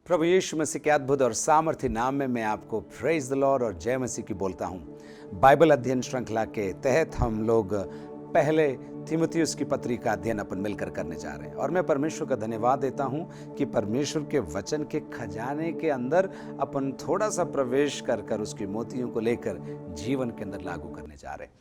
प्रभु यीशु मसीह के अद्भुत और सामर्थ्य नाम में मैं आपको प्रेज द लॉर्ड और जय मसीह की बोलता हूँ। बाइबल अध्ययन श्रृंखला के तहत हम लोग पहले तीमुथियुस की पत्री का अध्ययन अपन मिलकर करने जा रहे हैं और मैं परमेश्वर का धन्यवाद देता हूँ कि परमेश्वर के वचन के खजाने के अंदर अपन थोड़ा सा प्रवेश कर कर उसकी मोतियों को लेकर जीवन के अंदर लागू करने जा रहे हैं।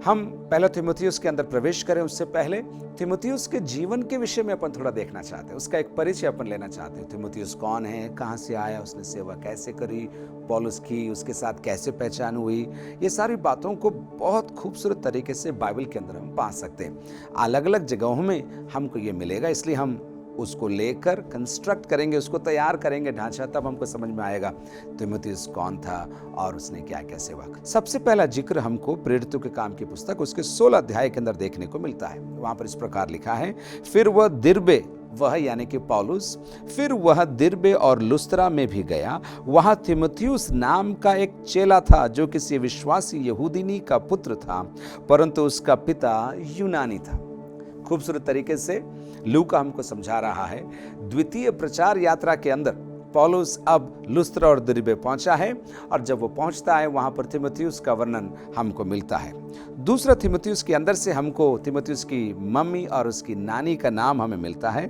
हम पहले तीमुथियुस के अंदर प्रवेश करें उससे पहले तीमुथियुस के जीवन के विषय में अपन थोड़ा देखना चाहते हैं, उसका एक परिचय अपन लेना चाहते हैं। तीमुथियुस कौन है, कहाँ से आया, उसने सेवा कैसे करी, पौलुस की उसके साथ कैसे पहचान हुई, ये सारी बातों को बहुत खूबसूरत तरीके से बाइबल के अंदर हम पा सकते हैं। अलग अलग जगहों में हमको ये मिलेगा, इसलिए हम उसको लेकर कंस्ट्रक्ट करेंगे, उसको तैयार करेंगे ढांचा, तब हमको समझ में आएगा तीमुथियुस कौन था और उसने क्या क्या सेवा की। सबसे पहला जिक्र हमको प्रेरितों के काम की पुस्तक उसके 16 अध्याय के अंदर देखने को मिलता है। वहां पर इस प्रकार लिखा है, फिर वह दिरबे, वह यानी कि पौलुस, फिर वह दिरबे और लुस्त्रा में भी गया। वहां तीमुथियुस नाम का एक चेला था जो किसी विश्वासी यहूदिनी का पुत्र था, परंतु उसका पिता यूनानी था। खूबसूरत तरीके से लूका हमको समझा रहा है। द्वितीय प्रचार यात्रा के अंदर पौलुस अब लुस्त्रा और दिरबे पहुंचा है और जब वो पहुंचता है वहां पर तीमुथियुस का वर्णन हमको मिलता है। दूसरा तीमुथियुस के अंदर से हमको तीमुथियुस की मम्मी और उसकी नानी का नाम हमें मिलता है।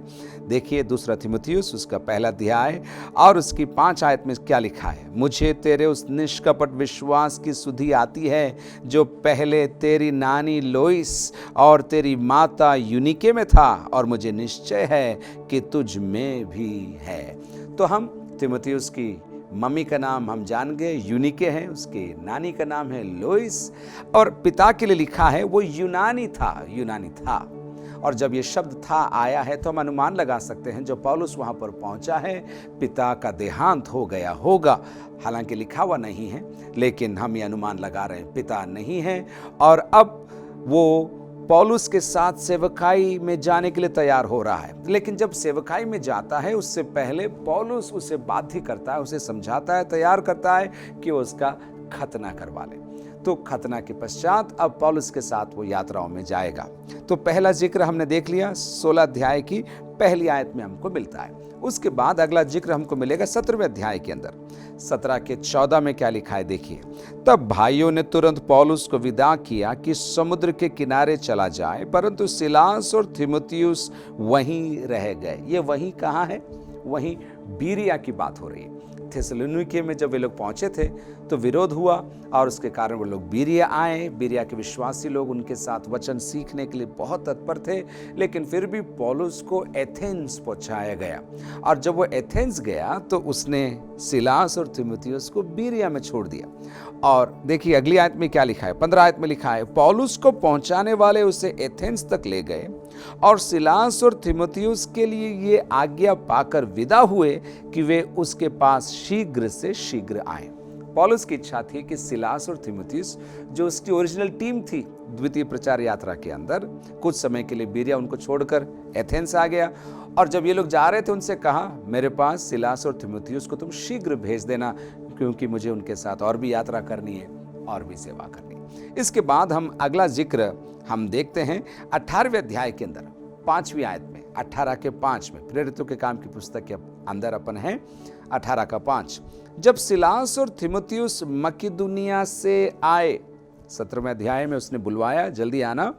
देखिए दूसरा तीमुथियुस उसका पहला अध्याय और उसकी 5 आयत में क्या लिखा है, मुझे तेरे उस निष्कपट विश्वास की सुधि आती है जो पहले तेरी नानी लोइस और तेरी माता यूनिके में था, और मुझे निश्चय है कि तुझ में भी है। तो हम तीमुथियुस की मम्मी का नाम हम जान गए, यूनिके है, उसके नानी का नाम है लोइस, और पिता के लिए लिखा है वो यूनानी था। और जब ये शब्द था आया है तो हम अनुमान लगा सकते हैं जो पौलुस वहां पर पहुंचा है, पिता का देहांत हो गया होगा। हालांकि लिखा हुआ नहीं है, लेकिन हम ये अनुमान लगा रहे हैं पिता नहीं है, और अब वो पौलुस के साथ सेवकाई में जाने के लिए तैयार हो रहा है। लेकिन जब सेवकाई में जाता है उससे पहले पौलुस उसे बाध्य करता है, उसे समझाता है, तैयार करता है कि वो उसका खतना करवा ले। तो खतना के पश्चात अब पौलुस के साथ वो यात्राओं में जाएगा। तो पहला जिक्र हमने देख लिया 16 अध्याय की पहली आयत में हमको मिलता है। उसके बाद अगला जिक्र हमको मिलेगा 17वें अध्याय के अंदर। 17 के 14 में क्या लिखा है देखिए, तब भाइयों ने तुरंत पौलुस को विदा किया कि समुद्र के किनारे चला जाए, परंतु सिलास और तीमुथियुस वहीं रह गए। ये वहीं कहाँ है? वहीं बीरिया की बात हो रही है। थिस्सलुनीके में जब वे लोग पहुंचे थे तो विरोध हुआ और उसके कारण वो लोग बीरिया आए। बीरिया के विश्वासी लोग उनके साथ वचन सीखने के लिए बहुत तत्पर थे, लेकिन फिर भी पौलुस को एथेंस पहुंचाया गया, और जब वो एथेंस गया तो उसने सिलास और तीमुथियुस को बीरिया में छोड़ दिया। और देखिए अगली आयत में क्या लिखा है, 15 आयत में लिखा है, पौलुस को पहुंचाने वाले उसे एथेंस तक ले गए और सिलास और तीमुथियुस के लिए ये आज्ञा पाकर विदा हुए कि वे उसके पास शीघ्र से शीघ्र आए। पौलुस की इच्छा थी कि सिलास और तीमुथियुस जो उसकी ओरिजिनल टीम थी द्वितीय प्रचार यात्रा के अंदर, कुछ समय के लिए बीरिया उनको छोड़कर एथेंस आ गया, और जब ये लोग जा रहे थे उनसे कहा मेरे पास सिलास और तीमुथियुस को तुम शीघ्र भेज देना, क्योंकि मुझे उनके साथ और भी यात्रा करनी है और भी सेवा करनी है। इसके बाद हम अगला जिक्र हम देखते हैं 18वें अध्याय के अंदर 5वीं आयत में, 18 के 5 में। प्रेरितों के काम की पुस्तक के अंदर अपन है 18 का 5। जब सिलास और तीमुथियुस मकिदुनिया से आए, 17वें अध्याय में उसने बुलवाया जल्दी आना।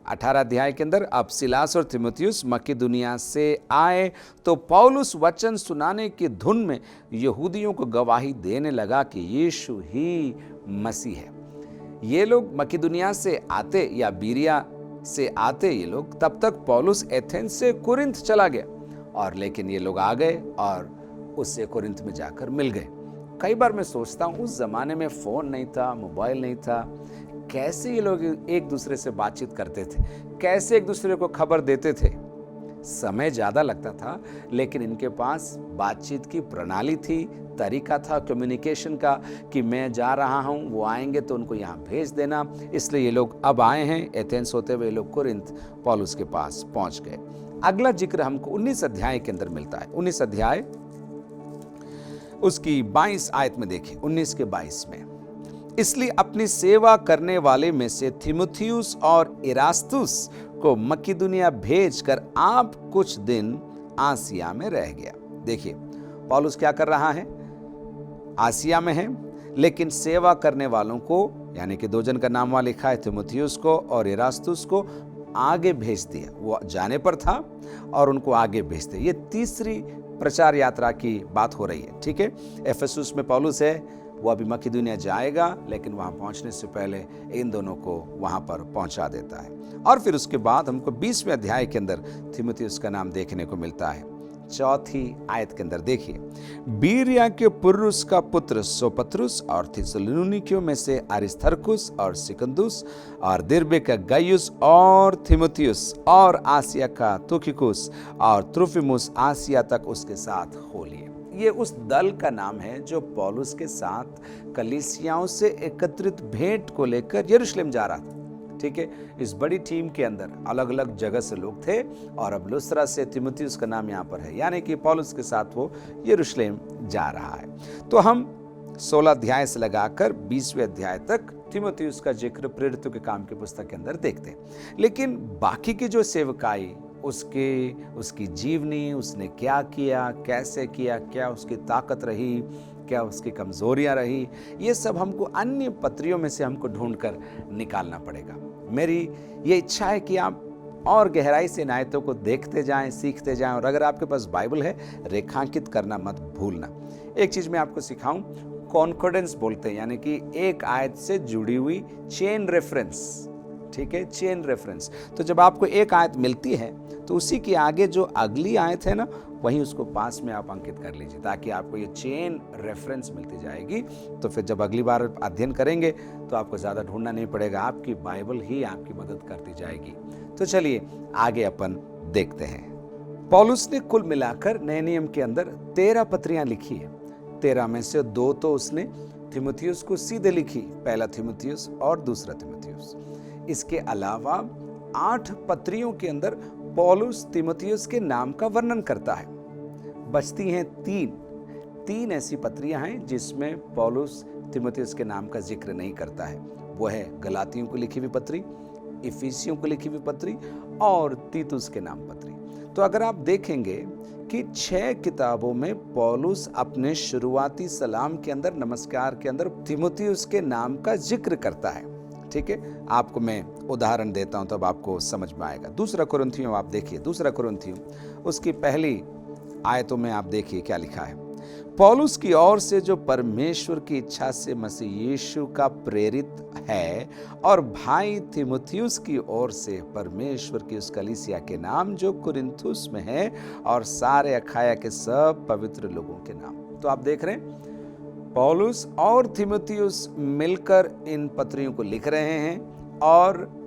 18 अध्याय के अंदर अब सिलास और तीमुथियुस मकिदुनिया से आए तो पौलुस वचन सुनाने की धुन में यहूदियों को गवाही देने लगा कि यीशु ही मसीह है। ये लोग मकिदुनिया से आते या बीरिया से आते ये लोग, तब तक पौलुस एथेंस से कुरिन्थ चला गया, और लेकिन ये लोग आ गए और उससे कुरिन्थ में जाकर मिल गए। कई बार मैं सोचता हूँ उस जमाने में फोन नहीं था, मोबाइल नहीं था, कैसे ये लोग एक दूसरे से बातचीत करते थे, कैसे एक दूसरे को खबर देते थे। समय ज़्यादा लगता था, लेकिन इनके पास बातचीत की प्रणाली थी, तरीका था कम्युनिकेशन का कि मैं जा रहा हूँ, वो आएंगे तो उनको यहाँ भेज देना। इसलिए ये लोग अब आए हैं एथेंस होते हुए, ये लोग कुरिन्थ पौलुस के पास पहुँच गए। अगला जिक्र हमको 19 अध्याय के अंदर मिलता है। 19 अध्याय उसकी 22 आयत में देखिए, 19 के 22 में, इसलिए अपनी सेवा करने वाले में से थिमुथियुस और इरास्तुस को मकिदुनिया भेजकर आप कुछ दिन आसिया में रह गया। देखिए पौलुस क्या कर रहा है, आसिया में है, लेकिन सेवा करने वालों को, यानी कि 2 जन का नाम वहां लिखा है, थिमुथियुस को और इरास्तुस को आगे भेज दिया। वो जाने पर था और उनको आगे भेज दिया। ये तीसरी प्रचार यात्रा की बात हो रही है, ठीक है। एफेसुस में पौलुस है, वो अभी मकिदुनिया जाएगा, लेकिन वहां पहुंचने से पहले इन दोनों को वहां पर पहुंचा देता है। और फिर उसके बाद हमको 20वें अध्याय के अंदर थिमुथियुस का नाम देखने को मिलता है। 4 आयत के अंदर देखिए, बीरिया के पुर्रुस का पुत्र सोपत्रुस और थिस्सलुनीकियों में से अरिस्तर्खुस और सिकंदुस और दिर्बे का गयुस और थिमुथियुस और आसिया का तुखिकुस और त्रुफिमुस आसिया तक उसके साथ हो लिए। ये उस दल का नाम है जो पौलुस के साथ कलीसियाओं से एकत्रित भेंट को लेकर यरूशलेम जा रहा था, ठीक है। इस बड़ी टीम के अंदर अलग अलग जगह से लोग थे और अब लुस्त्रा से थिमुथियुस का नाम यहाँ पर है, यानी कि पौलुस के साथ वो यरूशलेम जा रहा है। तो हम 16 अध्याय से लगाकर 20वें अध्याय तक थिमुथियुस का जिक्र प्रेरितों के काम की पुस्तक के अंदर देखते हैं। लेकिन बाकी की जो सेवकाई, उसकी जीवनी, उसने क्या किया, कैसे किया, क्या उसकी ताकत रही, क्या उसकी कमजोरियां रही, ये सब हमको अन्य पत्रियों में से हमको ढूंढकर निकालना पड़ेगा। मेरी ये इच्छा है कि आप और गहराई से इन आयतों को देखते जाएं, सीखते जाएं, और अगर आपके पास बाइबल है, रेखांकित करना मत भूलना। एक चीज मैं आपको सिखाऊं, कॉन्कॉर्डेंस बोलते हैं, यानी कि एक आयत से जुड़ी हुई चेन रेफरेंस, ठीक है, चेन रेफरेंस। तो जब आपको एक आयत मिलती है तो उसी के आगे जो अगली आयत है ना, वहीं उसको पास में आप अंकित कर लीजिए, ताकि आपको ये चेन रेफरेंस मिलती जाएगी। तो फिर जब अगली बार अध्ययन करेंगे तो आपको ज़्यादा ढूंढना नहीं पड़ेगा, आपकी बाइबल ही आपकी मदद करती जाएगी। तो चलिए आगे अपन देखते हैं। पौलुस ने कुल मिलाकर नए नियम के अंदर 13 पत्रियां लिखी है। 13 में से 2 तो उसने थिमुथियुस को सीधे लिखी, पहला थिमुथियुस और दूसरा थिमुथियुस। इसके अलावा 8 पत्रियों के अंदर पौलुस थिमुथियुस के नाम का वर्णन करता है। बचती हैं 3 ऐसी पत्रियां हैं जिसमें पौलुस थिमुथियुस के नाम का जिक्र नहीं करता है। वो है गलातियों को लिखी हुई पत्री, इफिसियों को लिखी हुई पत्री और तीतुस के नाम पत्री। तो अगर आप देखेंगे कि 6 किताबों में पौलुस अपने शुरुआती सलाम के अंदर, नमस्कार के अंदर थिमुथियुस के नाम का जिक्र करता है, ठीक है। आपको मैं उदाहरण देता हूं तब आपको समझ में आएगा। 2 कुरिन्थियों आप देखिए, 2 कुरिन्थियों उसकी पहली आयतों में आप देखिए क्या लिखा है। पौलुस की ओर से जो परमेश्वर की इच्छा से मसीह यीशु का प्रेरित है, और भाई थिमुथियुस की ओर से परमेश्वर की उस कलीसिया के नाम जो कुरिन्थुस में है, और सारे अखाया के सब पवित्र लोगों के नाम। तो आप देख रहे हैं पौलुस और थिमुथियुस मिलकर इन पत्रियों को लिख रहे हैं, और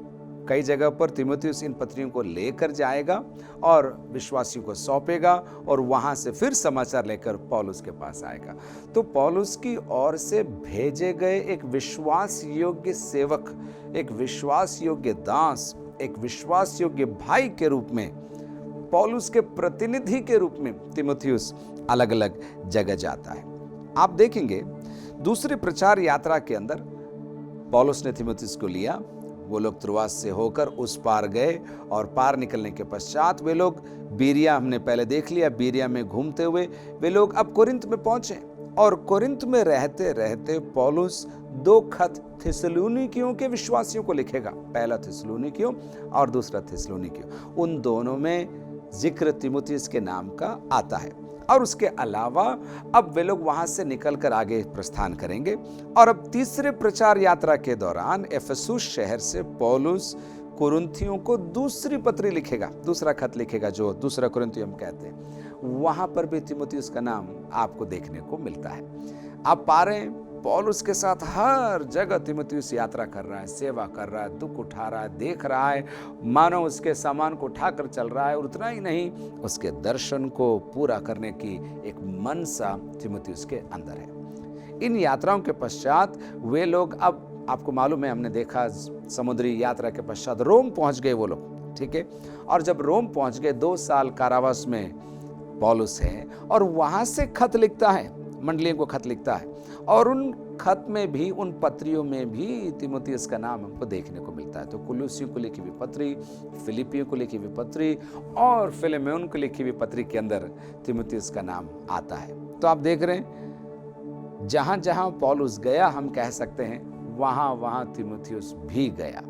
कई जगह पर थिमुथियुस इन पत्रियों को लेकर जाएगा और विश्वासियों को सौंपेगा, और वहां से फिर समाचार लेकर पौलुस के पास आएगा। तो पौलुस की ओर से भेजे गए एक विश्वास योग्य सेवक, एक विश्वास योग्य दास, एक विश्वास योग्य भाई के रूप में, पौलुस के प्रतिनिधि के रूप में थिमुथियुस अलग अलग जगह जाता है। आप देखेंगे दूसरी प्रचार यात्रा के अंदर पौलुस ने थिमुथियुस को लिया, वो लोग त्रोआस से होकर उस पार गए, और पार निकलने के पश्चात वे लोग बीरिया, हमने पहले देख लिया, बीरिया में घूमते हुए वे लोग अब कोरिन्थ में पहुंचे। और कोरिन्थ में रहते रहते पौलुस 2 खत थिस्सलुनीकियों के विश्वासियों को लिखेगा, पहला थिस्सलुनीकियों और दूसरा थिस्सलुनीकियों। उन दोनों में जिक्र थिमुथियुस के नाम का आता है। और उसके अलावा अब वे लोग वहां से निकलकर आगे प्रस्थान करेंगे, और अब तीसरे प्रचार यात्रा के दौरान एफेसुस शहर से पौलुस कुरिन्थियों को दूसरी पत्री लिखेगा, दूसरा खत लिखेगा, जो 2 कुरिन्थियों हम कहते हैं। वहां पर भी थिमुथियुस का नाम आपको देखने को मिलता है। आप पा रहे हैं पौलुस के साथ हर जगह तीमुथियुस यात्रा कर रहा है, सेवा कर रहा है, दुख उठा रहा है, देख रहा है, मानो उसके सामान को उठाकर चल रहा है। और उतना ही नहीं, उसके दर्शन को पूरा करने की एक मनसा तीमुथियुस के अंदर है। इन यात्राओं के पश्चात वे लोग, अब आपको मालूम है, हमने देखा समुद्री यात्रा के पश्चात रोम पहुंच गए वो लोग, ठीक है। और जब रोम पहुंच गए, 2 साल कारावास में पौलुस है और वहां से खत लिखता है, मंडलियों को खत लिखता है। और उन खत में भी, उन पत्रियों में भी तीमुथियुस का नाम हमको देखने को मिलता है। तो कुलुसियों को लिखी हुई पत्री, फिलिपियों को लिखी हुई पत्री और फिलेमोन को लिखी हुई पत्री के अंदर तीमुथियुस का नाम आता है। तो आप देख रहे हैं, जहां जहां पौलुस गया, हम कह सकते हैं वहां वहां तीमुथियुस भी गया।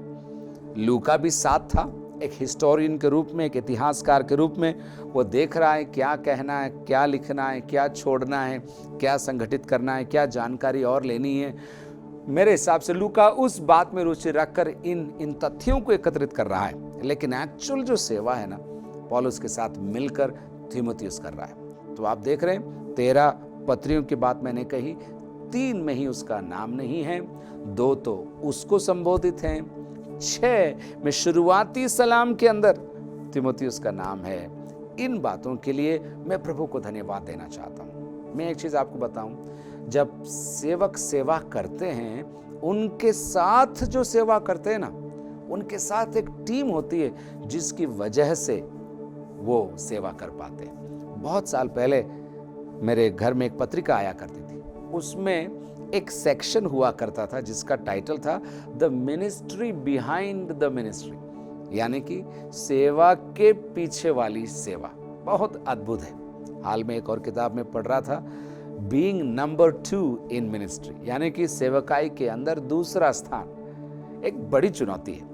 लूका भी साथ था, एक हिस्टोरियन के रूप में, एक इतिहासकार के रूप में। वो देख रहा है क्या कहना है, क्या लिखना है, क्या छोड़ना है, क्या संगठित करना है, क्या जानकारी और लेनी है। मेरे हिसाब से लूका उस बात में रुचि रखकर इन तथ्यों को एकत्रित कर रहा है। लेकिन एक्चुअल जो सेवा है ना, पौलुस के साथ मिलकर तीमुथियुस कर रहा है। तो आप देख रहे हैं, 13 पत्रियों की बात मैंने कही, 3 में ही उसका नाम नहीं है, 2 तो उसको संबोधित हैं, 6 में शुरुआती सलाम के अंदर तीमुथियुस का नाम है। इन बातों के लिए मैं प्रभु को धन्यवाद देना चाहता हूँ। मैं एक चीज आपको बताऊं, जब सेवक सेवा करते हैं, उनके साथ जो सेवा करते हैं ना, उनके साथ एक टीम होती है जिसकी वजह से वो सेवा कर पाते हैं। बहुत साल पहले मेरे घर में एक पत्रिका आया करती थी, उसमें एक सेक्शन हुआ करता था जिसका टाइटल था the ministry behind the ministry, यानी कि सेवा के पीछे वाली सेवा। बहुत अद्भुत है। हाल में एक और किताब में पढ़ रहा था, बीइंग नंबर 2 इन मिनिस्ट्री, यानी कि सेवकाई के अंदर दूसरा स्थान एक बड़ी चुनौती है,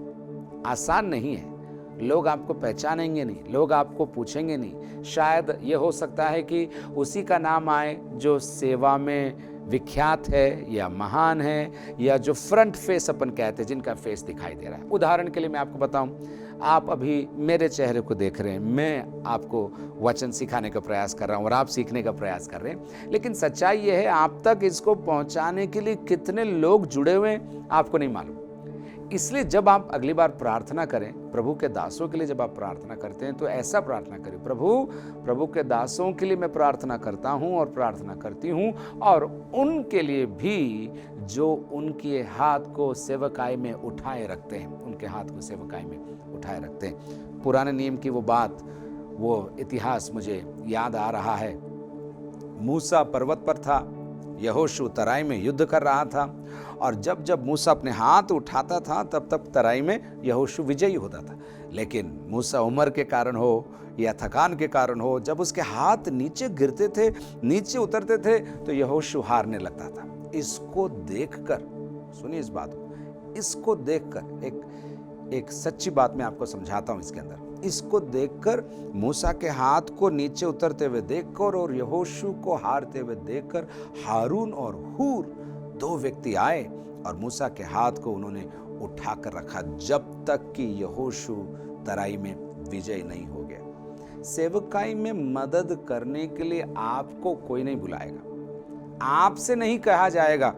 आसान नहीं है। लोग आपको पहचानेंगे नहीं, लोग आपको पूछेंगे नहीं। शायद ये हो सकता है कि उसी का नाम आए जो सेवा में विख्यात है या महान है, या जो फ्रंट फेस अपन कहते हैं, जिनका फेस दिखाई दे रहा है। उदाहरण के लिए मैं आपको बताऊं, आप अभी मेरे चेहरे को देख रहे हैं, मैं आपको वचन सिखाने का प्रयास कर रहा हूं और आप सीखने का प्रयास कर रहे हैं। लेकिन सच्चाई यह है, आप तक इसको पहुंचाने के लिए कितने लोग जुड़े हुए हैं आपको नहीं मालूम। इसलिए जब आप अगली बार प्रार्थना करें, प्रभु के दासों के लिए जब आप प्रार्थना करते हैं, तो ऐसा प्रार्थना करें, प्रभु के दासों के लिए मैं प्रार्थना करता हूं और प्रार्थना करती हूं, और उनके लिए भी जो उनके हाथ को सेवकाई में उठाए रखते हैं, उनके हाथ को सेवकाई में उठाए रखते हैं। पुराने नियम की वो बात, वो इतिहास मुझे याद आ रहा है। मूसा पर्वत पर था, यहोशू तराई में युद्ध कर रहा था, और जब जब मूसा अपने हाथ उठाता था, तब तब तराई में यहोशू विजयी होता था। लेकिन मूसा उम्र के कारण हो या थकान के कारण हो, जब उसके हाथ नीचे गिरते थे, नीचे उतरते थे, तो यहोशू हारने लगता था। इसको देखकर, सुनिए इस बात को, इसको देखकर एक सच्ची बात मैं आपको समझाता हूं इसके अंदर। इसको देखकर, मूसा के हाथ को नीचे उतरते हुए देखकर और यहोशू को हारते हुए देखकर, हारून और हूर 2 व्यक्ति आए और मूसा के हाथ को उन्होंने उठाकर रखा, जब तक कि यहोशू तराई में विजय नहीं हो गया। सेवकाई में मदद करने के लिए आपको कोई नहीं बुलाएगा, आपसे नहीं कहा जाएगा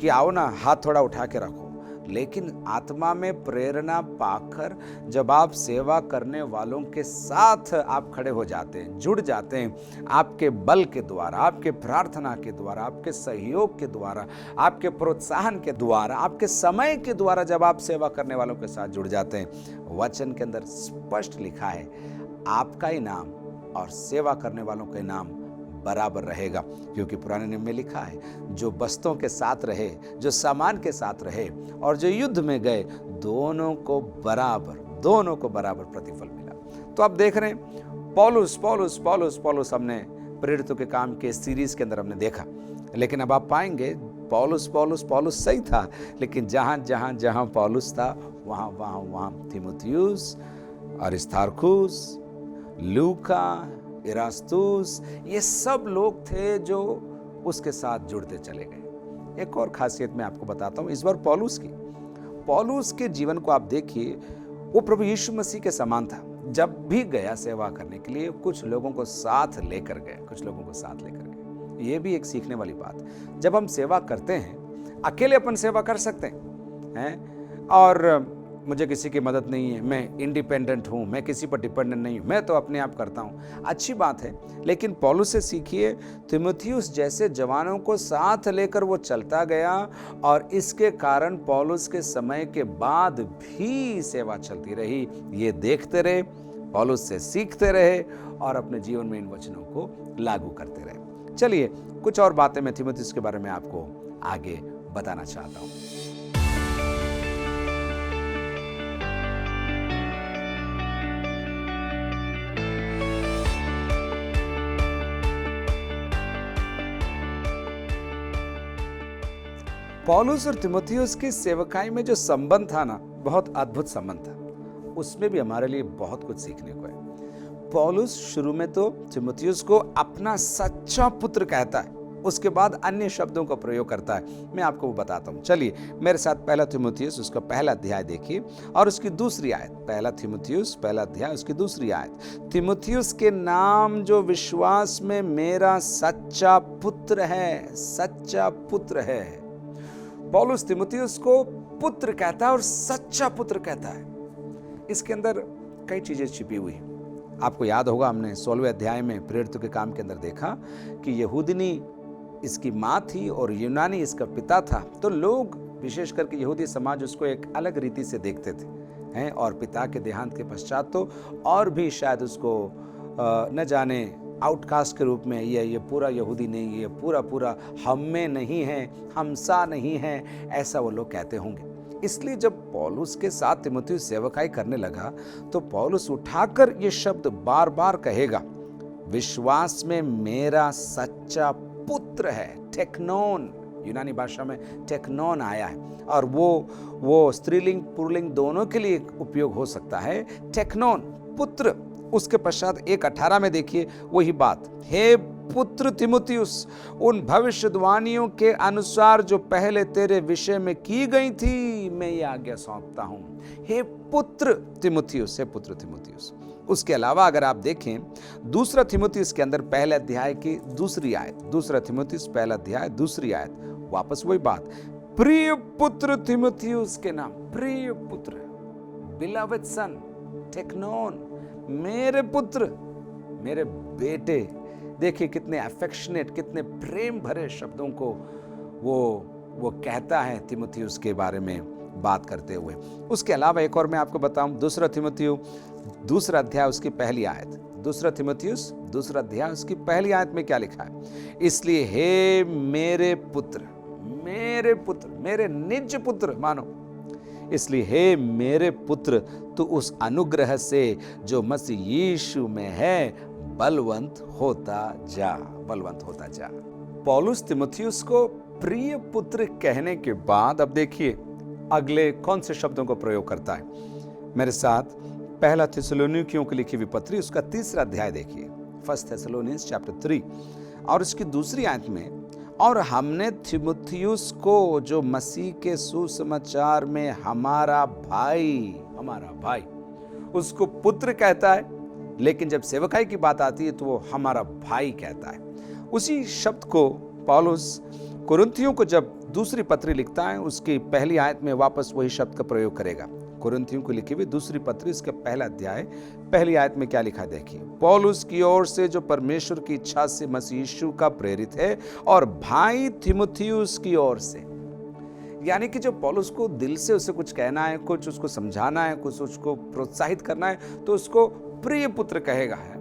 कि आओ ना हाथ थोड़ा उठा के रखो। लेकिन आत्मा में प्रेरणा पाकर जब आप सेवा करने वालों के साथ आप खड़े हो जाते हैं, जुड़ जाते हैं, आपके बल के द्वारा, आपके प्रार्थना के द्वारा, आपके सहयोग के द्वारा, आपके प्रोत्साहन के द्वारा, आपके समय के द्वारा जब आप सेवा करने वालों के साथ जुड़ जाते हैं, वचन के अंदर स्पष्ट लिखा है, आपका इनाम और सेवा करने वालों का इनाम बराबर रहेगा। क्योंकि पुराने नियम में लिखा है, जो बस्तों के साथ रहे, जो सामान के साथ रहे और जो युद्ध में गए, दोनों को बराबर प्रतिफल मिला। तो आप देख रहे हैं, पौलुस हमने प्रेरितों के काम के सीरीज के अंदर हमने देखा। लेकिन अब आप पाएंगे पौलुस सही था, लेकिन जहां पौलुस था, वहां तीमुथियुस, अरिस्तार्खुस, लूका, इरास्तुस, ये सब लोग थे जो उसके साथ जुड़ते चले गए। एक और खासियत मैं आपको बताता हूं इस बार पौलुस के जीवन को आप देखिए, वो प्रभु यीशु मसीह के समान था। जब भी गया सेवा करने के लिए, कुछ लोगों को साथ लेकर गए। ये भी एक सीखने वाली बात है। जब हम सेवा करते हैं, अकेले अपन सेवा कर सकते हैं और मुझे किसी की मदद नहीं है, मैं इंडिपेंडेंट हूँ, मैं किसी पर डिपेंडेंट नहीं हूँ, मैं तो अपने आप करता हूँ, अच्छी बात है। लेकिन पौलुस से सीखिए, तीमुथियुस जैसे जवानों को साथ लेकर वो चलता गया और इसके कारण पौलुस के समय के बाद भी सेवा चलती रही। ये देखते रहे, पौलुस से सीखते रहे और अपने जीवन में इन वचनों को लागू करते रहे। चलिए कुछ और बातें मैं तीमुथियुस के बारे में आपको आगे बताना चाहता हूँ। पौलुस और तीमुथियुस की सेवकाई में जो संबंध था ना, बहुत अद्भुत संबंध था। उसमें भी हमारे लिए बहुत कुछ सीखने को है। पौलुस शुरू में तो तीमुथियुस को अपना सच्चा पुत्र कहता है, उसके बाद अन्य शब्दों का प्रयोग करता है। मैं आपको वो बताता हूँ। चलिए मेरे साथ पहला तीमुथियुस उसका पहला अध्याय देखिए और उसकी दूसरी आयत। पहला तीमुथियुस पहला अध्याय उसकी दूसरी आयत। तीमुथियुस के नाम जो विश्वास में मेरा सच्चा पुत्र है, सच्चा पुत्र है। पौलुस तीमुथियुस को पुत्र कहता है और सच्चा पुत्र कहता है। इसके अंदर कई चीजें छिपी हुई हैं। आपको याद होगा, हमने 16वें अध्याय में प्रेरितों के काम के अंदर देखा कि यहूदिनी इसकी माँ थी और यूनानी इसका पिता था। तो लोग, विशेष करके यहूदी समाज, उसको एक अलग रीति से देखते थे हैं। और पिता के देहांत के पश्चात तो और भी शायद उसको न जाने आउटकास्ट के रूप में, ये पूरा यहूदी नहीं, ये पूरा हम में नहीं है, हमसा नहीं है, ऐसा वो लोग कहते होंगे। इसलिए जब पौलुस के साथ तीमुथियुस सेवकाई करने लगा तो पौलुस उठाकर ये शब्द बार बार कहेगा, विश्वास में मेरा सच्चा पुत्र है। टेक्नोन, यूनानी भाषा में टेक्नोन आया है और वो स्त्रीलिंग पुल्लिंग दोनों के लिए उपयोग हो सकता है। टेक्नोन पुत्र। उसके पश्चात 1:18 में देखिए वही बात, हे पुत्र तीमुथियुस, उन भविष्यवाणियों के अनुसार जो पहले तेरे विषय में की गई थी, मैं ये आज्ञा सौंपता हूं। हे पुत्र तीमुथियुस, हे पुत्र तीमुथियुस। उसके अलावा अगर आप देखें दूसरा तीमुथियुस के अंदर पहले अध्याय की दूसरी आयत, दूसरा तीमुथियुस पहला अध्याय दूसरी आयत, वापस वही बात, प्रिय पुत्र तीमुथियुस के नाम, प्रिय पुत्र, बिलवेड सन, टेक्नोन, मेरे पुत्र, मेरे बेटे। देखिए कितने अफेक्शनेट, कितने प्रेम भरे शब्दों को वो कहता है तीमुथियुस के बारे में बात करते हुए। उसके अलावा एक और मैं आपको बताऊं, दूसरा तीमुथियुस दूसरा अध्याय उसकी पहली आयत, दूसरा तीमुथियुस दूसरा अध्याय उसकी पहली आयत में क्या लिखा है, इसलिए हे मेरे पुत्र, मेरे पुत्र, मेरे निज पुत्र मानो, इसलिए हे मेरे पुत्र, तू उस अनुग्रह से जो मसीह यीशु में है बलवंत होता जा, बलवंत होता जा। पौलुस तीमुथियुस को प्रिय पुत्र कहने के बाद अब देखिए अगले कौन से शब्दों को प्रयोग करता है। मेरे साथ पहला थिस्सलुनीकियों को लिखी हुई पत्री उसका 3रा अध्याय देखिए, 1 Thessalonians chapter 3 और उसकी दूसरी आयत में, और हमने तीमुथियुस को जो मसीह के सुसमाचार में हमारा भाई, उसको पुत्र कहता है, लेकिन जब सेवकाई की बात आती है तो वो हमारा भाई कहता है। उसी शब्द को पौलुस कुरिन्थियों को जब दूसरी पत्री लिखता है उसकी पहली आयत में वापस वही शब्द का प्रयोग करेगा। कुरिन्थियों को लिखी हुई दूसरी पत्री उसका पहला अध्याय पहली आयत में क्या लिखा है देखिए, पौलुस की ओर से जो परमेश्वर की इच्छा से मसीह यीशु का प्रेरित है, और भाई तीमुथियुस की ओर से। यानी कि जो पौलुस को दिल से उसे कुछ कहना है, कुछ उसको समझाना है, कुछ उसको प्रोत्साहित करना है, तो उसको प्रिय पुत्र कहेगा है।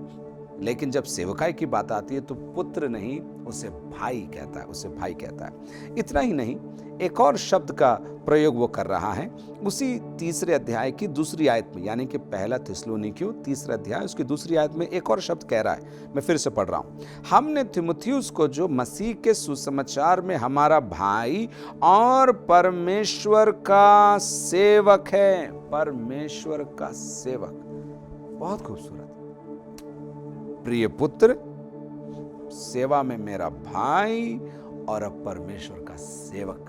लेकिन जब सेवकाई की बात आती है तो पुत्र नहीं, उसे भाई कहता है, उसे भाई कहता है। इतना ही नहीं, एक और शब्द का प्रयोग वो कर रहा है उसी 3रे अध्याय की दूसरी आयत में, यानी कि पहला थिस्सलुनीकियों 3रा अध्याय उसकी दूसरी आयत में एक और शब्द कह रहा है। मैं फिर से पढ़ रहा हूं, हमने तीमुथियुस को जो मसीह के सुसमाचार में हमारा भाई और परमेश्वर का सेवक है, परमेश्वर का सेवक। बहुत खूबसूरत, प्रिय पुत्र, सेवा में मेरा भाई और अब परमेश्वर का सेवक।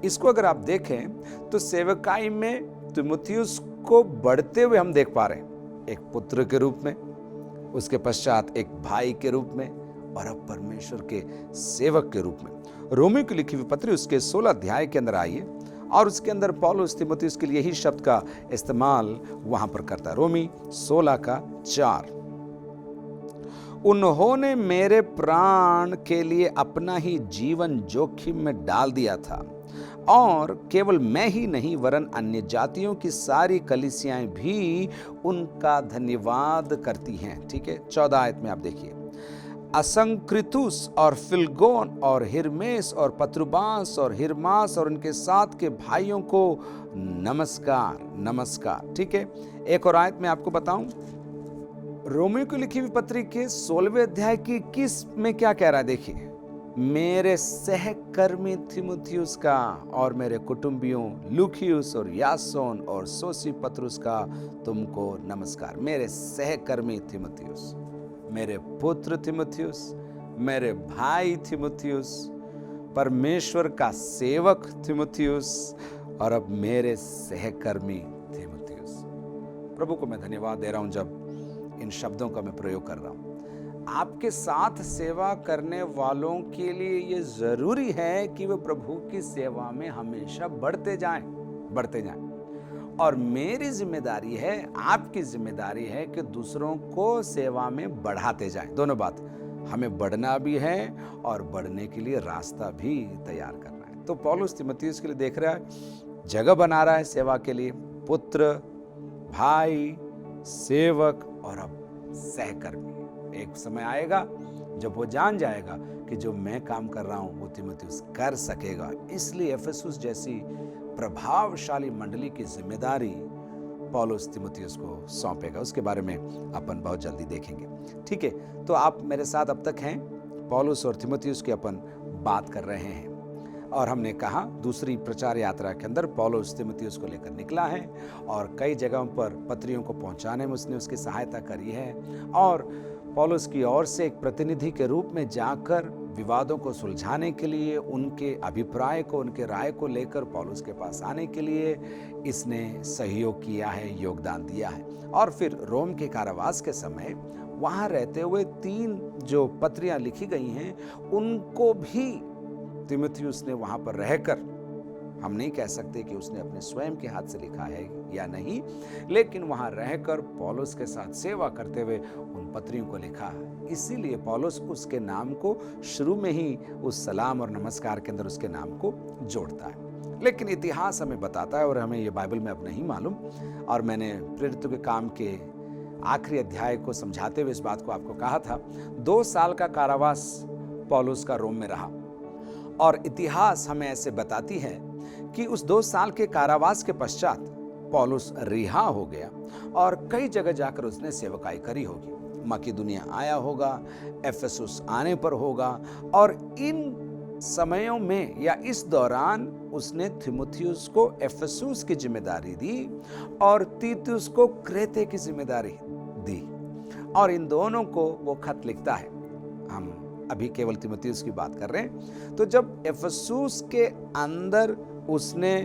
इसको अगर आप देखें तो सेवकाई में तीमुथियुस को बढ़ते हुए हम देख पा रहे हैं, एक पुत्र के रूप में, उसके पश्चात एक भाई के रूप में, और अब परमेश्वर के सेवक के रूप में। रोमियो की लिखी हुई पत्री उसके 16 अध्याय के अंदर आइए और उसके अंदर पौलुस तीमुथियुस के लिए यही शब्द का इस्तेमाल वहां पर करता है। रोमी 16:4, उन्होंने मेरे प्राण के लिए अपना ही जीवन जोखिम में डाल दिया था, और केवल मैं ही नहीं वरन अन्य जातियों की सारी कलीसियाएं भी उनका धन्यवाद करती हैं। ठीक है, 14 आयत में आप देखिए, असंक्रितुस और फिलगोन और हिरमेस और पत्रुबास और हिरमास और उनके साथ के भाइयों को नमस्कार नमस्कार। ठीक है, एक और आयत में आपको बताऊं, रोमियो को लिखी हुई पत्री के 16वें अध्याय की 21 में क्या कह रहा है, देखिए, मेरे सहकर्मी तीमुथियुस का और मेरे कुटुंबियों लूकियुस और यासोन और सोसिपत्रुस का तुमको नमस्कार। मेरे सहकर्मी तीमुथियुस, मेरे पुत्र तीमुथियुस, मेरे भाई तीमुथियुस, परमेश्वर का सेवक तीमुथियुस और अब मेरे सहकर्मी तीमुथियुस। प्रभु को मैं धन्यवाद दे रहा हूं जब इन शब्दों का मैं प्रयोग कर रहा हूं। आपके साथ सेवा करने वालों के लिए ये जरूरी है कि वे प्रभु की सेवा में हमेशा बढ़ते जाएं। और मेरी जिम्मेदारी है, आपकी जिम्मेदारी है कि दूसरों को सेवा में बढ़ाते जाएं। दोनों बात, हमें बढ़ना भी है और बढ़ने के लिए रास्ता भी तैयार करना है। तो पौलुस तीमुथियुस के लिए देख रहा है, जगह बना रहा है सेवा के लिए, पुत्र, भाई, सेवक और अब सहकर्मी। एक समय आएगा जब वो जान जाएगा कि जो मैं काम कर रहा हूं वो तीमुथियुस कर सकेगा। इसलिए एफेसुस जैसी प्रभावशाली मंडली की जिम्मेदारी पौलुस तीमुथियुस को सौंपेगा। उसके बारे में अपन बहुत जल्दी देखेंगे। ठीक है, तो आप मेरे साथ अब तक हैं, पौलुस और तीमुथियुस की अपन बात कर रहे हैं और हमने कहा दूसरी प्रचार यात्रा के अंदर पौलुस तीमुथियुस को लेकर निकला है और कई जगहों पर पत्रियों को पहुंचाने में उसने उसकी सहायता करी है और पौलुस की ओर से एक प्रतिनिधि के रूप में जाकर विवादों को सुलझाने के लिए, उनके अभिप्राय को, उनके राय को लेकर पौलुस के पास आने के लिए इसने सहयोग किया है, योगदान दिया है। और फिर रोम के कारावास के समय वहां रहते हुए 3 जो पत्रियां लिखी गई हैं उनको भी तीमुथियुस ने वहां पर रहकर, हम नहीं कह सकते कि उसने अपने स्वयं के हाथ से लिखा है या नहीं, लेकिन वहां रहकर पौलुस के साथ सेवा करते हुए उन पत्रियों को लिखा। इसीलिए पौलुस उसके नाम को शुरू में ही उस सलाम और नमस्कार के अंदर उसके नाम को जोड़ता है। लेकिन इतिहास हमें बताता है और हमें ये बाइबल में अब नहीं मालूम, और मैंने प्रेरितों के काम के आखिरी अध्याय को समझाते हुए इस बात को आपको कहा था। 2 साल का कारावास पौलुस का रोम में रहा और इतिहास हमें ऐसे बताती है कि उस 2 साल के कारावास के पश्चात पौलुस रिहा हो गया और कई जगह जाकर उसने सेवकाई करी होगी। मकिदुनिया आया होगा, एफेसुस आने पर होगा, और इन समयों में या इस दौरान उसने तीमुथियुस को एफेसुस की जिम्मेदारी दी और तीतुस को क्रेते की जिम्मेदारी दी, और इन दोनों को वो खत लिखता है। हम अभी केवल तीमुथियुस की बात कर रहे हैं। तो जब एफेसुस के अंदर उसने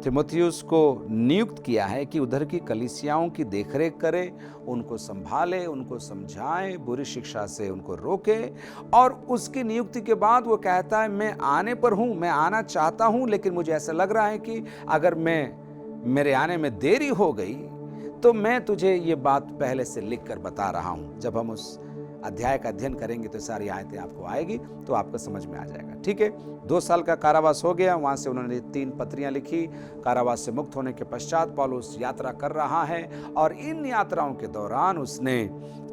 तीमुथियुस को नियुक्त किया है कि उधर की कलीसियाओं की देखरेख करे, उनको संभाले, उनको समझाए, बुरी शिक्षा से उनको रोके, और उसकी नियुक्ति के बाद वो कहता है मैं आने पर हूं, मैं आना चाहता हूं, लेकिन मुझे ऐसा लग रहा है कि अगर मेरे आने में देरी हो गई तो मैं तुझे ये बात पहले से लिख कर बता रहा हूं। जब हम उस अध्याय का अध्ययन करेंगे तो सारी आयतें आपको आएगी तो आपको समझ में आ जाएगा। ठीक है, 2 साल का कारावास हो गया, वहां से उन्होंने 3 पत्रियां लिखी। कारावास से मुक्त होने के पश्चात पौलुस यात्रा कर रहा है और इन यात्राओं के दौरान उसने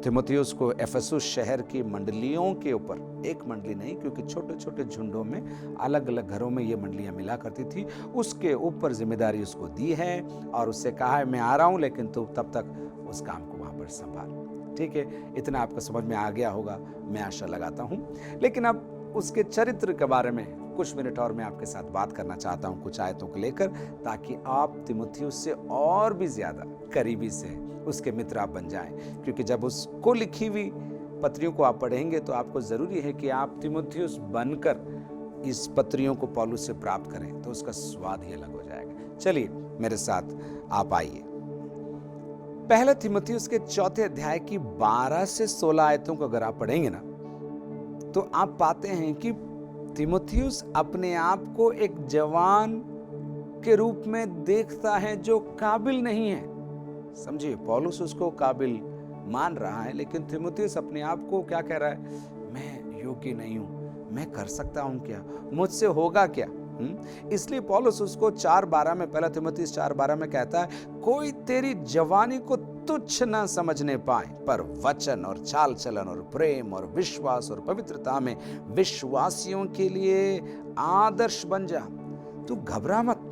तीमुथियुस को एफेसुस शहर की मंडलियों के ऊपर, एक मंडली नहीं क्योंकि छोटे छोटे झुंडों में अलग अलग घरों में ये मंडलियां मिला करती थी, उसके ऊपर जिम्मेदारी उसको दी है और उससे कहा है मैं आ रहा हूं लेकिन तू तब तक उस काम को वहां पर संभाल। ठीक है, इतना आपको समझ में आ गया होगा, मैं आशा लगाता हूं। लेकिन अब उसके चरित्र के बारे में कुछ मिनट और मैं आपके साथ बात करना चाहता हूं, कुछ आयतों को लेकर, ताकि आप तीमुथियुस से और भी ज्यादा करीबी से उसके मित्र आप बन जाएं। क्योंकि जब उसको लिखी हुई पत्रियों को आप पढ़ेंगे तो आपको जरूरी है कि आप तीमुथियुस बनकर इस पत्रियों को पौलुस से प्राप्त करें, तो उसका स्वाद ही अलग हो जाएगा। चलिए मेरे साथ आप आइए। पहला तीमुथियुस के 4 अध्याय की 12 से 16 आयतों को अगर आप पढ़ेंगे ना, तो आप पाते हैं कि तीमुथियुस अपने आप को एक जवान के रूप में देखता है जो काबिल नहीं है। समझिए, पौलुस उसको काबिल मान रहा है, लेकिन तीमुथियुस अपने आप को क्या कह रहा है? मैं योग्य नहीं हूं, मैं कर सकता हूं क्या, मुझसे होगा क्या? इसलिए पौलुस उसको 4:12 में, पहला तीमुथियुस 4:12 में कहता है, कोई तेरी जवानी को तुच्छ न समझने पाए, पर वचन और चाल चलन और प्रेम और विश्वास और पवित्रता में विश्वासियों के लिए आदर्श बन जा। तू घबरा मत,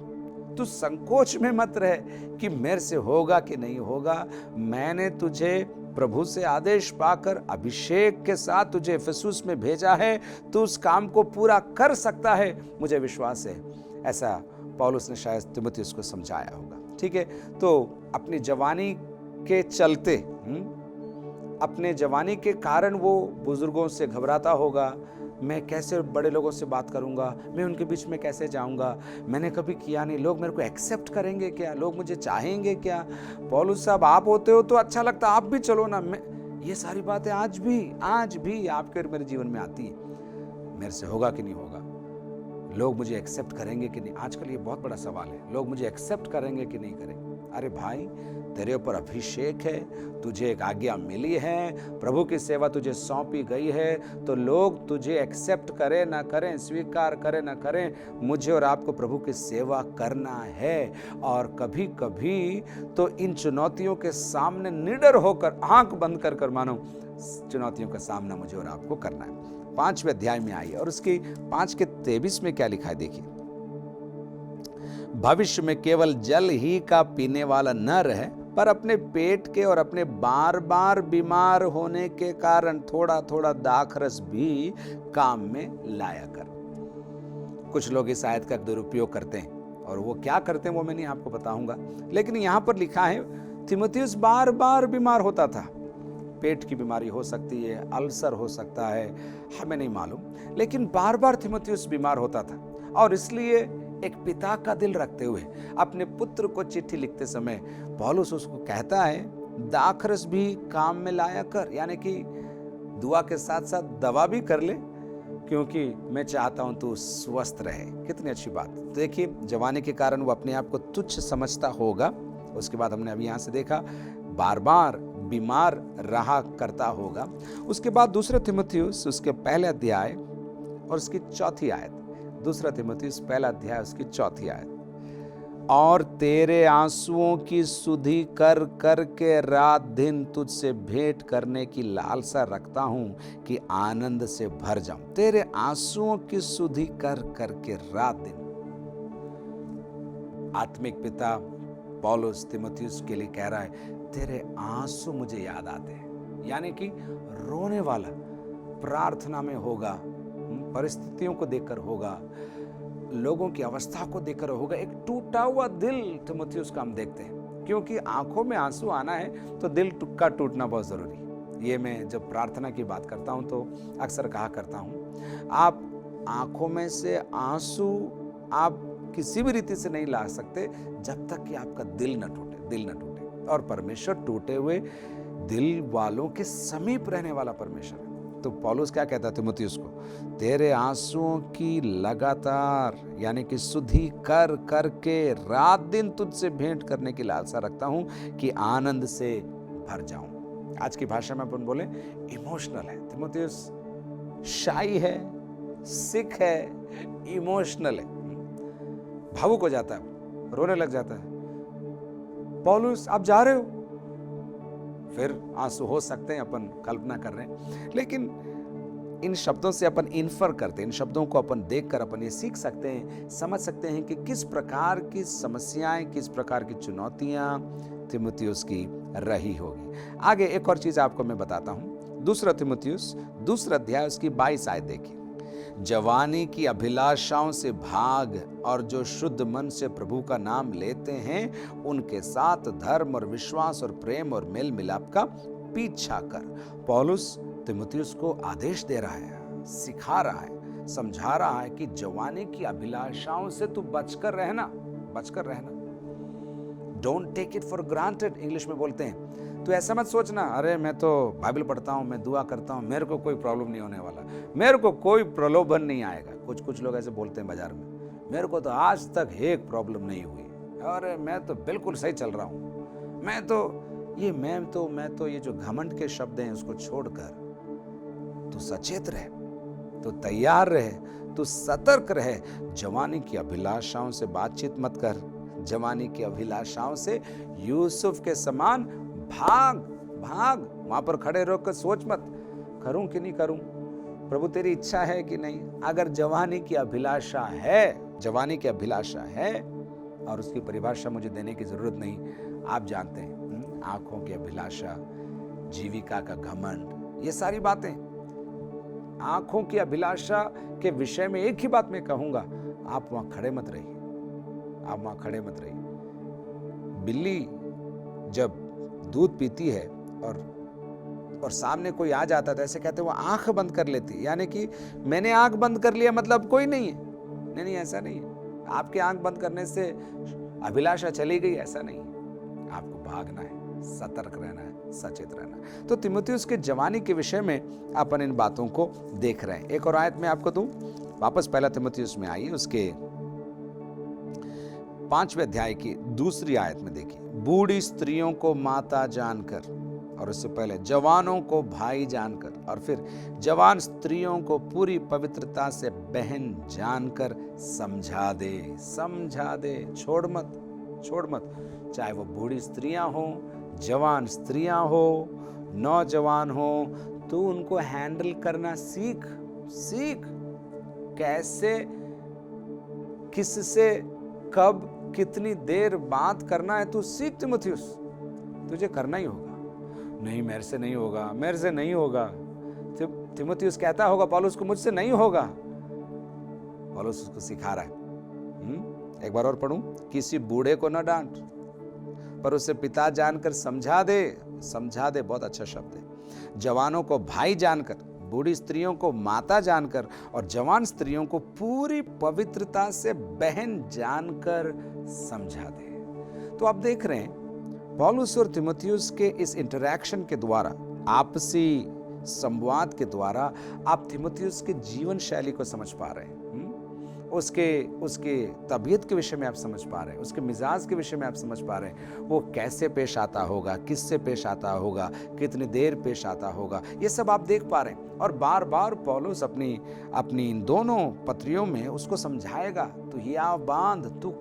तू संकोच में मत रह कि मेरे से होगा कि नहीं होगा। मैंने तुझे प्रभु से आदेश पाकर अभिषेक के साथ तुझे इफिसुस में भेजा है, तू उस काम को पूरा कर सकता है, मुझे विश्वास है। ऐसा पौलुस ने शायद तीमुथियुस को समझाया होगा। ठीक है, तो अपनी जवानी के चलते, अपने जवानी के कारण वो बुजुर्गों से घबराता होगा। मैं कैसे बड़े लोगों से बात करूंगा, मैं उनके बीच में कैसे जाऊंगा, मैंने कभी किया नहीं, लोग मेरे को एक्सेप्ट करेंगे क्या, लोग मुझे चाहेंगे क्या? पौलुस साहब, आप होते हो तो अच्छा लगता, आप भी चलो ना। ये सारी बातें आज भी आपके और मेरे जीवन में आती है। मेरे से होगा कि नहीं होगा, लोग मुझे एक्सेप्ट करेंगे कि नहीं? आजकल ये बहुत बड़ा सवाल है, लोग मुझे एक्सेप्ट करेंगे कि नहीं करेंगे? अरे भाई, तेरे ऊपर अभिषेक है, तुझे एक आज्ञा मिली है, प्रभु की सेवा तुझे सौंपी गई है, तो लोग तुझे एक्सेप्ट करें ना करें, स्वीकार करें ना करें, मुझे और आपको प्रभु की सेवा करना है। और कभी कभी तो इन चुनौतियों के सामने निडर होकर, आंख बंद कर कर मानो चुनौतियों का सामना मुझे और आपको करना है। 5वें अध्याय में आइए और उसकी 5:23 में क्या लिखा है देखिए, भविष्य में केवल जल ही का पीने वाला न रहे, पर अपने पेट के और अपने बार बार बीमार होने के कारण थोड़ा थोड़ा दाखरस भी काम में लाया कर। कुछ लोग इस आयत का दुरुपयोग करते हैं, और वो क्या करते हैं वो मैं नहीं आपको बताऊंगा, लेकिन यहां पर लिखा है तीमुथियुस बार बार बीमार होता था। पेट की बीमारी हो सकती है, अल्सर हो सकता है, हमें नहीं मालूम, लेकिन बार बार तीमुथियुस बीमार होता था। और इसलिए एक पिता का दिल रखते हुए अपने पुत्र को चिट्ठी लिखते समय पौलुस उसको कहता है, दाखरस भी काम में लाया कर, यानी कि दुआ के साथ साथ दवा भी कर ले, क्योंकि मैं चाहता हूं तू स्वस्थ रहे। कितनी अच्छी बात। तो देखिए, जवानी के कारण वो अपने आप को तुच्छ समझता होगा। उसके बाद हमने अभी यहां से देखा, बार बार बीमार रहा करता होगा। उसके बाद 2 तीमुथियुस उसके पहले अध्याय और उसकी 4थी आयत, 2 तीमुथियुस पहला अध्याय उसकी 4थी आयत, और तेरे आंसुओं की सुधि कर कर के रात दिन तुझसे भेंट करने की लालसा रखता हूं कि आनंद से भर जाऊं। तेरे आंसुओं की सुधि कर कर के रात दिन। आत्मिक पिता पौलुस तीमुथियुस के लिए कह रहा है, तेरे आंसू मुझे याद आते हैं, यानी कि रोने वाला प्रार्थना में होगा, परिस्थितियों को देखकर होगा, लोगों की अवस्था को देखकर होगा। एक टूटा हुआ दिल तीमुथियुस का हम देखते हैं, क्योंकि आंखों में आंसू आना है तो दिल का टूटना बहुत जरूरी है। ये मैं जब प्रार्थना की बात करता हूं तो अक्सर कहा करता हूं, आप आंखों में से आंसू आप किसी भी रीति से नहीं ला सकते जब तक कि आपका दिल न टूटे। और परमेश्वर टूटे हुए दिल वालों के समीप रहने वाला परमेश्वर है। तो पौलुस क्या कहता है तीमुथियुस को, तेरे आंसुओं की लगातार, यानी कि सुधि कर कर के रात दिन तुझसे भेंट करने की लालसा रखता हूं कि आनंद से भर जाऊं। आज की भाषा में अपन बोले इमोशनल है तीमुथियुस, शाई है, सिक है, इमोशनल है, भावुक हो जाता है, रोने लग जाता है। पौलुस आप जा रहे हो, फिर आंसू हो सकते हैं, अपन कल्पना कर रहे हैं, लेकिन इन शब्दों से अपन इन्फर करते हैं, इन शब्दों को अपन देखकर अपन ये सीख सकते हैं, समझ सकते हैं कि किस प्रकार की समस्याएं, किस प्रकार की चुनौतियां तीमुथियुस की रही होगी। आगे एक और चीज आपको मैं बताता हूं, 2 तीमुथियुस 2 अध्याय उसकी 22 आयत देखिए, जवानी की अभिलाषाओं से भाग, और जो शुद्ध मन से प्रभु का नाम लेते हैं उनके साथ धर्म और विश्वास और प्रेम और मेल मिलाप का पीछा कर। पौलुस तीमुथियुस को आदेश दे रहा है, सिखा रहा है, समझा रहा है कि जवानी की अभिलाषाओं से तू बचकर रहना। Don't take it for granted, English में बोलते हैं। तो ऐसा मत सोचना, अरे मैं तो बाइबल पढ़ता हूँ, मैं दुआ करता हूँ, मेरे को कोई प्रॉब्लम नहीं होने वाला, मेरे को कोई प्रलोभन नहीं आएगा। कुछ लोग ऐसे बोलते हैं बाजार में, मेरे को तो आज तक एक प्रॉब्लम नहीं हुई, अरे मैं तो बिल्कुल सही चल रहा हूँ, मैं तो ये जो घमंड के शब्द हैं उसको छोड़कर तू सचेत रहे, तू तैयार रहे, तू सतर्क रहे। जवानी की अभिलाषाओं से बातचीत मत कर, जवानी की अभिलाषाओं से यूसुफ के समान भाग भाग। वहां पर खड़े रहकर सोच मत, करूं कि नहीं करूं, प्रभु तेरी इच्छा है कि नहीं। अगर जवानी की अभिलाषा है, और उसकी परिभाषा मुझे देने की जरूरत नहीं, आप जानते हैं, आंखों की अभिलाषा, जीविका का घमंड, ये सारी बातें। आंखों की अभिलाषा के विषय में एक ही बात मैं कहूंगा, आप वहां खड़े मत रहिए, आप वहां खड़े मत रहिए। बिल्ली जब दूध पीती है और सामने कोई आ जाता है तो ऐसे कहते हैं वो आंख बंद कर लेती, यानी कि मैंने आंख बंद कर लिया मतलब कोई नहीं है। नहीं, ऐसा नहीं है। आपके आंख बंद करने से अभिलाषा चली गई, ऐसा नहीं है। आपको भागना है, सतर्क रहना है, सचेत रहना है। तो तीमुथियुस के जवानी के विषय में अपन इन बातों को देख रहे हैं। एक और आयत में आपको दूं, वापस पहला तीमुथियुस में आइए, उसके 5वें अध्याय की 2 आयत में देखिए। बूढ़ी स्त्रियों को माता जानकर, और उससे पहले जवानों को भाई जानकर, और फिर जवान स्त्रियों को पूरी पवित्रता से बहन जानकर समझा दे। छोड़ मत, चाहे वो बूढ़ी स्त्रियां हो, जवान स्त्रियां हो, नौजवान हो, तू उनको हैंडल करना सीख। कैसे, किससे, कब, कितनी देर बात करना है, तू सीख तीमुथियुस, तुझे करना ही होगा। नहीं, मेरे से नहीं होगा। तीमुथियुस कहता होगा पौलुस को, मुझसे नहीं होगा। पौलुस उसको सिखा रहा है। एक बार और पढ़ूं, किसी बूढ़े को न डांट, पर उसे पिता जानकर समझा दे। बहुत अच्छा शब्द है। जवानों को भाई जानकर, बूढ़ी स्त्रियों को माता जानकर, और जवान स्त्रियों को पूरी पवित्रता से बहन जानकर समझा दे। तो आप देख रहे हैं पौलुस और तीमुथियुस के इस इंटरैक्शन के द्वारा, आपसी संवाद के द्वारा आप तीमुथियुस के जीवन शैली को समझ पा रहे हैं। उसके तबीयत के विषय में आप समझ पा रहे हैं, उसके मिजाज के विषय में आप समझ पा रहे हैं, वो कैसे पेश आता होगा, किससे पेश आता होगा, कितनी देर पेश आता होगा, ये सब आप देख पा रहे हैं। और बार बार पौलुस अपनी इन दोनों पत्रियों में उसको समझाएगा, तू हियाव बांध, तू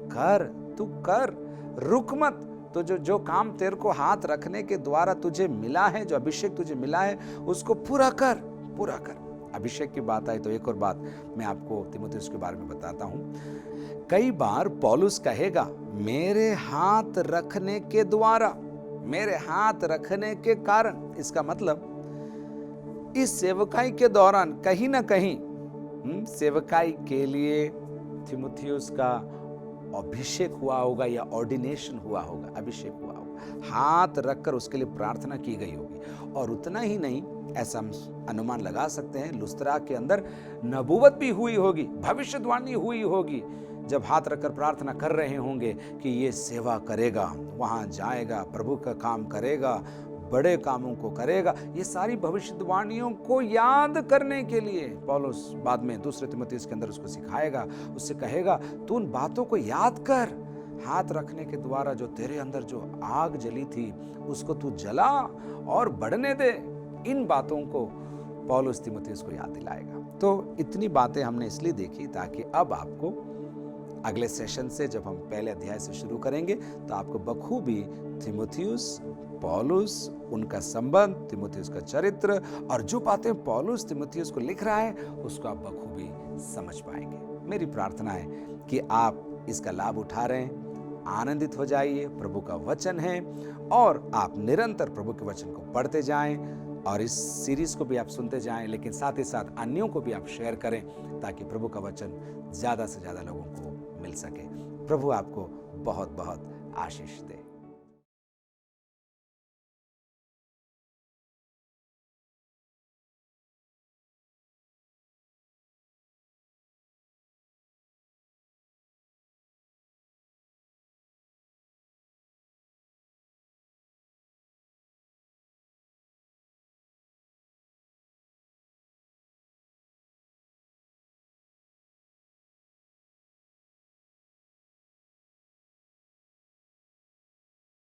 कर, रुक मत। तो जो काम तेरे को हाथ रखने के द्वारा तुझे मिला है, जो अभिषेक तुझे मिला है, उसको पूरा कर। अभिषेक की बात आई तो एक और बात मैं आपको तीमुथियुस के बारे में बताता हूं। कई बार पौलुस कहेगा मेरे हाथ रखने के द्वारा, मेरे हाथ रखने के कारण। इसका मतलब इस सेवकाई के दौरान कहीं ना कहीं सेवकाई के लिए तीमुथियुस का अभिषेक हुआ होगा या ऑर्डिनेशन हुआ होगा, अभिषेक हुआ होगा, हाथ रखकर उसके लिए प्रार्थना की गई होगी। और उतना ही नहीं, ऐसा हम अनुमान लगा सकते हैं, लुस्त्रा के अंदर नबूवत भी हुई होगी, भविष्यवाणी हुई होगी, जब हाथ रखकर प्रार्थना कर रहे होंगे कि ये सेवा करेगा, वहां जाएगा, प्रभु का काम करेगा, बड़े कामों को करेगा। ये सारी भविष्यवाणियों को याद करने के लिए पौलुस बाद में 2 तीमुथियुस के अंदर उसको सिखाएगा, उससे कहेगा तू उन बातों को याद कर। हाथ रखने के द्वारा जो तेरे अंदर जो आग जली थी उसको तू जला और बढ़ने दे। इन बातों को पौलुस तीमुथियुस को याद दिलाएगा। तो इतनी बातें हमने इसलिए देखी ताकि अब आपको अगले सेशन से, जब हम पहले अध्याय से शुरू करेंगे, तो आपको बखूबी तीमुथियुस, पौलुस, उनका संबंध, तीमुथियुस का चरित्र, और जो बातें पौलुस तीमुथियुस को लिख रहा है उसको आप बखूबी समझ पाएंगे। मेरी प्रार्थना है कि आप इसका लाभ उठा रहे हैं, आनंदित हो जाइए। प्रभु का वचन है और आप निरंतर प्रभु के वचन को पढ़ते जाएं, और इस सीरीज को भी आप सुनते जाएं, लेकिन साथ ही साथ अन्यों को भी आप शेयर करें ताकि प्रभु का वचन ज्यादा से ज्यादा लोगों को मिल सके। प्रभु आपको बहुत बहुत आशीष दे।